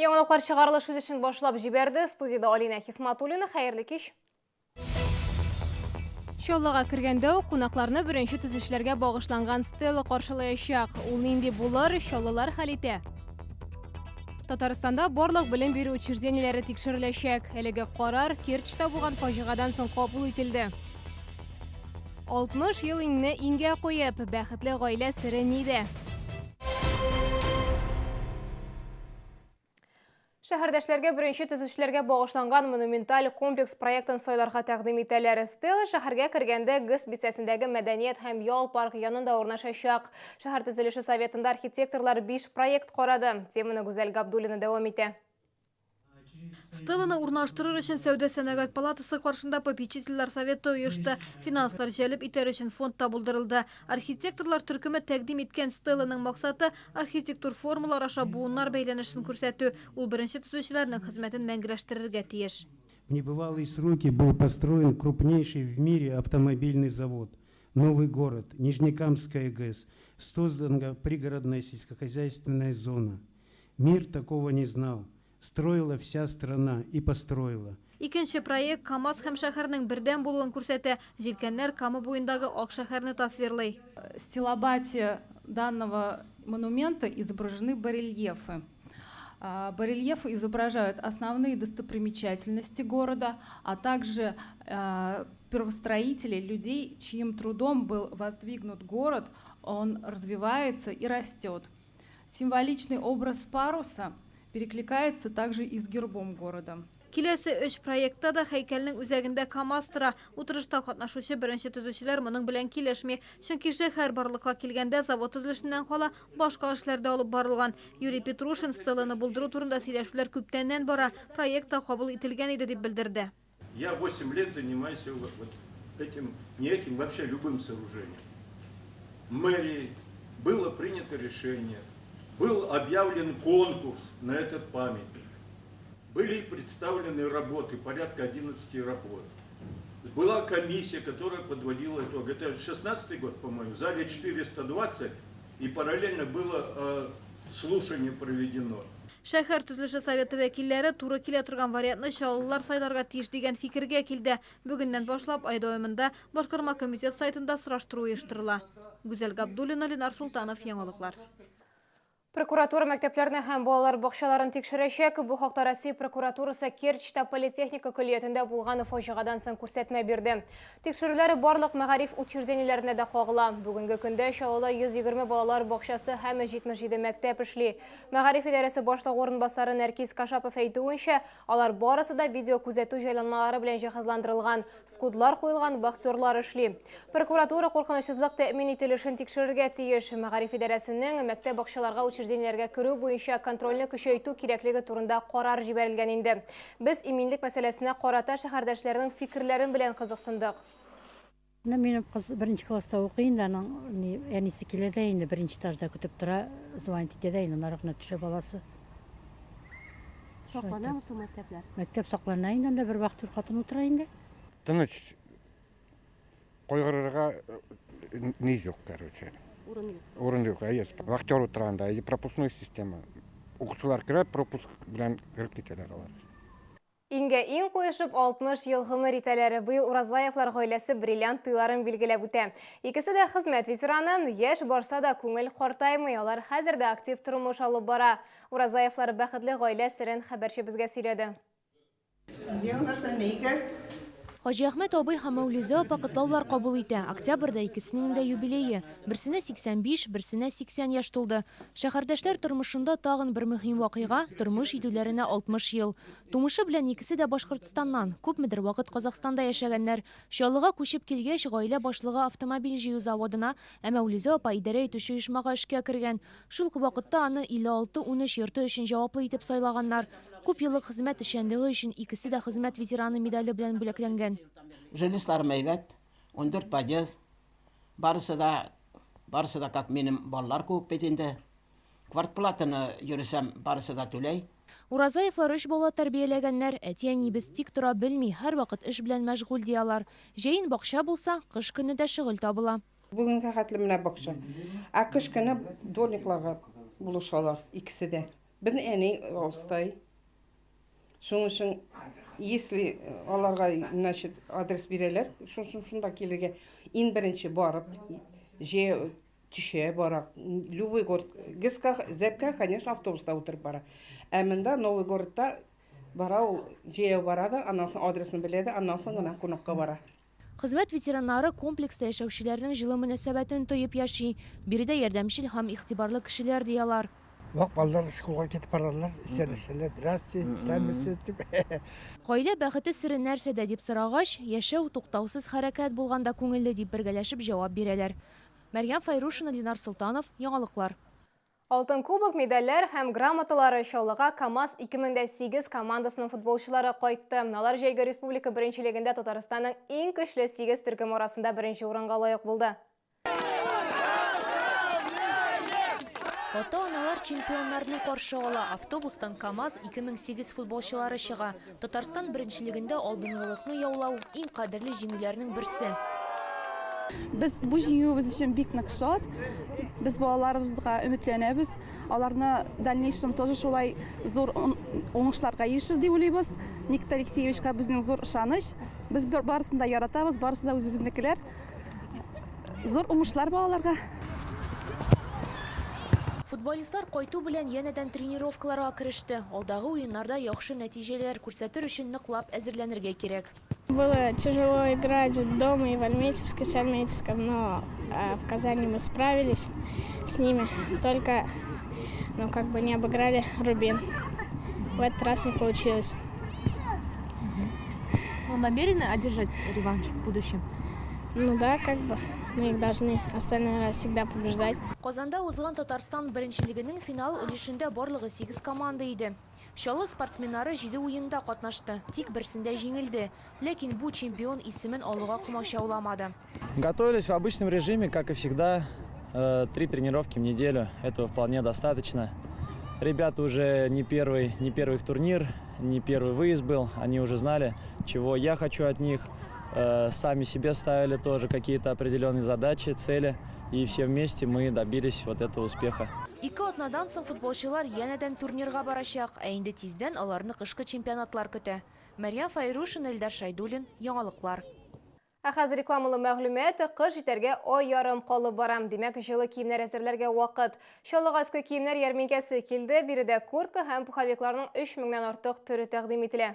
Яңалыклар чыгарылыш үзешен башлап җибәрде. Студияда Алина Хисматуллина. Хәерле кич. Чаллыга кергәндә үк кунакларны беренче төзүчеләргә багышланган стела каршылаячак. Ул нинди булыр, чаллылар хәл итә. Татарстанда барлык белем бирү учреждениеләре тикшереләчәк. Әлеге карар Керчьтә булган фаҗигадан соң кабул ителде. 60 ел иңне иңгә куеп, бәхетле гаилә сире ниде? Шәһәрдәшләргә беренче төзүчеләргә багышланган монументаль комплекс проектын сайларга тәкъдим итәләр. Стела шәһәргә кергәндә ГИС бистәсендәге мәдәният һәм ял парк янында урнашачак. Шәһәр төзелеше советында архитекторлар 5 проект карады. Теманы Гүзәл Габдуллина дәвам итә. Стеланы урнаштырыр өчен Сәүдә сәнәгать палатасы каршында попечительләр советы оешты. Финанслар җәлеп итәр өчен фондта булдырылды. Архитекторлар төркеме тәкъдим иткән стеланың максаты архитектур формалар аша буыннар бәйләнешен күрсәтү. Ул беренче төзүчеләрнең хезмәтен мәңгеләштерергә тиеш. В небывалые сроки был построен крупнейший в мире автомобильный завод. Новый город, Нижнекамская ГЭС, создана пригородная сельскохозяйственная зона. Мир такого не знал. Строила вся страна и построила. Икенче проект КАМАЗ һәм шәһәрнең бердәм булуын күрсәтә. Җилкәннәр Кама буендагы ак шәһәрне тасвирлый. В стилобате данного монумента изображены барельефы. Барельефы изображают основные достопримечательности города, а также первостроителей, людей, чьим трудом был воздвигнут город, он развивается и растет. Символичный образ паруса перекликается также и с гербом города. Киләсе 3 проектта да һәйкәлнең үзәгендә КАМАЗ тора. Утырышта катнашучы беренче төзүчеләр моның белән килешми. Чөнки шәһәр барлыкка килгәндә завод төзелешеннән кала башка эшләрдә алып барылган. Юрий Петрушин стеланы булдыру турында сөйләшүләр күптәннән бара. Проектта кабул ителгән иде дип белдерде. Я 8 лет занимаюсь вот этим, не этим, вообще любым сооружением. В мэрии было принято решение. Был объявлен конкурс на этот памятник. Были представлены работы, порядка 11 работ. Была комиссия, которая подводила итог. Это 16-й год, по-моему, в зале 420, и параллельно было слушание проведено. Шәһәр төзелеше советы вәкилләре туры килә торган вариантны чаллылар сайларга тиеш дигән фикергә килде. Бүгеннән башлап ай дәвамында Башкарма комитет сайтында сораштыру оештырыла. Гүзәл Габдуллина, Ленар Султанов, Яңалыклар. Прокуратура мәктәпләрне һәм балалар бакчаларын тикшерәчәк. Бу хакта Россия прокуратурасы Керчьтә политехника көллиятендә булган фаҗигадан соң күрсәтмә бирде. Тикшерүләр барлык мәгариф учреждениеләренә дә кагыла. Бүгенге көндә Чаллыда 120 балалар бакчасы һәм 77 мәктәп эшли. Мәгариф идарәсе башлыгы орынбасары Нәркис Кашапов әйтүенчә, алар барысы да видео күзәтү җайланмалары белән җиһазландырылган, скудлар куелган, вахтерлар эшли. Прокуратура куркынычсызлык тәэмин ителешен тикшерергә тиеш. Мәгариф идарәсенең мәктәп бакчаларга учреждениеләргә керү буенча контрольны көчәйтү кирәклеге турында карар җибәрелгән инде. Без иминлек мәсьәләсенә карата шәһәрдәшләрнең фикерләрен белән кызыксындык. Минем кыз беренче класста укый инде, аның әнисе килә дә инде беренче этажда көтеп тора, звонит итә дә инде, нарыкны төшә баласы. Саклана мусың мәктәпләр? Мәктәп саклана инде, бер вакыт хатын утыра инде. Тыныч. Кайгырырга ни юк, короче. Урын юк, вахтер утырганда, пропускной система. Укытучылар керә, пропуск белән кереп китәләр алар. Иңгә иң куешып 60 ел гомер итәләр. Быел Уразаевлар гаиләсе бриллиант туйларын билгеләп үтә. Икесе дә хезмәт ветераны, яшь барса да күңел картаймый, алар хәзер дә актив тормыш алып бара. Уразаевлар бәхетле гаилә сирен хәбәрчебезгә сөйләде. Хаҗи Әхмәт абый һәм Мәүлизә апа котлаулар кабул итә. Октябрьдә икесенең дә юбилее. Берсенә 85, берсенә 80 яшь тулды. Шәһәрдәшләр тормышында тагын бер мөһим вакыйга – тормыш итүләренә 60 ел. Тумышы белән икесе дә Башкортстаннан, күпмедер вакыт Казакстанда яшәгәннәр. Чаллыга күчеп килгәч, гаилә башлыгы автомобиль җыю заводына, ә Мәүлизә апа идарә итүче оешмага эшкә кергән. Шул вакытта аны 56-13 йорты өчен җаваплы итеп сайлаганнар. Күп еллык хезмәт эшчәнлеге өчен икесе дә хезмәт ветераны медале белән бүләкләнгән. Жилистарым әйбәт, 14 подъезд, барысы да как минем балалар күп бит инде. Квартплатаны йөресәм, барысы да түләй. Уразаевлар 3 бала тәрбияләгәннәр, әти-әнибез тик тора белми, һәр вакыт эш белән мәшгуль диялар. Җәен бакча булса, кыш көне дә шөгыль табыла. Бүгенге хәтле менә бакча. Ә кыш көне дворникларга булышалар икесе дә. Біздің әне Алпыстай. Шуның үшін, если аларға, значит, адрес берелер, шунда келерге ең бірінші барып, же түше бара. Любой город, Гиска, Зепка, конечно, автобуста отырып бара. Әмінда Новый городта бара, же барады, аннасын адресын біледі, аннасын ғана қонаққа бара. Хезмәт ветераннары комплекста яшәүчеләрнең җылы мөнәсәбәтен тоеп яши. Биредә ярдәмчел һәм игътибарлы кешеләр диялар. Вак балалар школга кетип баралар, исән-эшеләр, здрасте, исәнмесез дип. Гаилә бәхете сире нәрсәдә дип сорагач, яшәү туктаусыз хәрәкәт булганда күңелле дип бергәләшеп җавап бирәләр. Мәрьям Файрушина, Ленар Султанов, Яңалыклар. Алтын кубок, медальләр һәм грамоталары чаллыга КамАЗ 2008 командасының футболчылары кайтты. Алар җәйге республика беренчелегендә Татарстанның иң көчле 8 төркем арасында беренче урынга лаек булды. Ата-аналар чемпионнарны каршы ала. Автобустан КамАЗ 2008 футболчылары чыга. Татарстан беренчелегендә алдынгылыкны яулау иң кадерле җиңүләрнең берсе. Biz bu җиңүебез өчен бик нык шат. Biz балаларыбызга өметләнәбез. Аларны дальнейшем тоже шулай зур уңышларга ирешер дип уйлыйбыз. Никита Алексеевичка безнең зур ышаныч. Без барысын да яратабыз, барысы да үзебезнекеләр. Зур уңышлар балаларга. Футболистлар кайту белән янәдән тренировкаларга кереште. Алдагы уеннарда яхшы нәтиҗәләр күрсәтер өчен ныклап әзерләнергә кирәк. Было тяжело играть дома и в Альметьевске, с Альметьевском, но в Казани мы справились с ними. Только, не обыграли Рубин. В этот раз не получилось. Но намерены одержать реванш в будущем? Да, мы их должны остальной раз всегда побеждать. Казанда узган Татарстан беренчелегенең финал өлешендә барлыгы 8 команда иде. Чаллы спортсменнары 7 уенда катнашты, тик берсендә җиңелде. Ләкин бу чемпион исемен алуга комачауламады. Готовились в обычном режиме, как и всегда. 3 тренировки в неделю. Этого вполне достаточно. Ребята уже не первый их турнир, не первый выезд был. Они уже знали, чего я хочу от них. Сами себе ставили тоже какие-то определенные задачи, цели. И все вместе мы добились вот этого успеха. Ике атнадан соң футболчылар янәдән турнирга барачак, ә инде тиздән аларны кышкы чемпионатлар көтә. Мәрьям Файрушина, Эльдар Шайдуллин, Яңалыклар. Хәзер рекламалы мәгълүмат, кыш җитәргә ай ярым калып барам. Димәк, җылы киемнәр әзерләргә вакыт. Чаллыга аскы киемнәр ярминкәсе килде. Биредә куртка һәм пуховикларның 3000 артык түре тәкъдим ителә.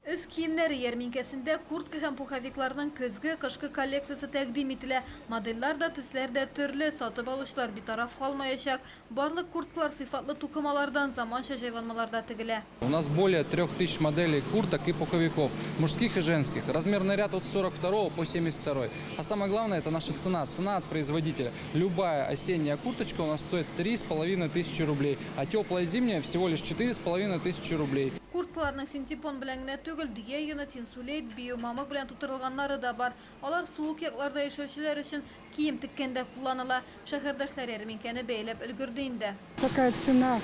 Үз киемнәре ярминкәсендә куртка һәм пуховикларның көзге-кышкы коллекциясе тәкъдим ителә. Модельләр да, төсләр дә төрле, сатып алучылар битараф калмаячак. Барлык курткалар сыйфатлы тукымалардан, заманча җайланмаларда тегелә. У нас более 3000 моделей курток и пуховиков, мужских и женских. Размерный ряд от 42 по 72. А самое главное, это наша цена. Цена от производителя. Любая осенняя курточка у нас стоит 3500 рублей, а теплая зимняя всего лишь 4500 рублей. Курткаларның синтепон белән генә түгел, дөя йоны, тинсулейт, биомамык белән тутырылганнары да бар. Алар суык якларда яшәүчеләр өчен кием теккәндә кулланыла. Шәһәрдәшләр ярминкәне бәйләп өлгерде инде. Такая цена,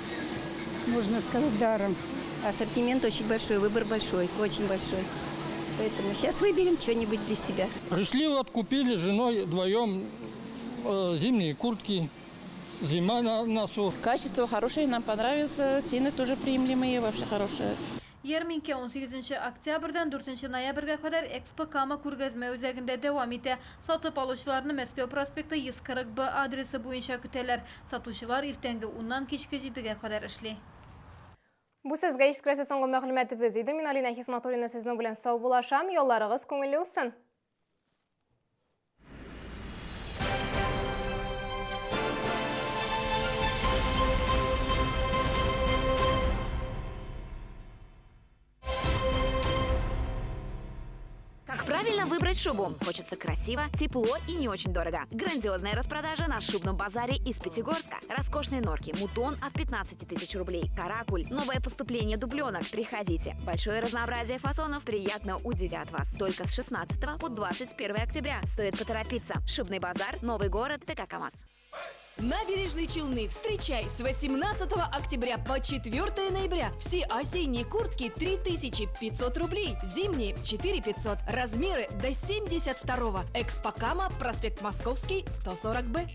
можно сказать, даром. Ассортимент очень большой, выбор большой, очень большой. Поэтому сейчас выберем что-нибудь для себя. Пришли, купили с женой вдвоем зимние куртки. Зима на носу. Качество хорошее, нам понравилось, цены тоже приемлемые, вообще хорошие. Ярминкә 18 октябрьдән 4 ноябрьгә кадәр Экспо Кама күргәзмә үзәгендә дәвам итә. Сатып алучыларны Мәскәү проспекты 140Б адресы буенча көтәләр. Сатучылар иртәнге 10-нан кичке 7-гә кадәр эшли. Бу сезгә җиткерәсе соңгы мәгълүматыбыз иде. Мин Алина Хисматуллина сезнең белән сау булашам. Ялларыгыз күңелле үсен. Как правильно выбрать шубу? Хочется красиво, тепло и не очень дорого. Грандиозная распродажа на шубном базаре из Пятигорска. Роскошные норки, мутон от 15 000 рублей, каракуль, новое поступление дубленок. Приходите. Большое разнообразие фасонов приятно удивят вас. Только с 16 по 21 октября. Стоит поторопиться. Шубный базар, Новый город, ТК КамАЗ. Набережные Челны. Встречай с 18 октября по 4 ноября. Все осенние куртки 3500 рублей, зимние 4500. Размеры до 72. Экспо Кама, проспект Московский, 140Б.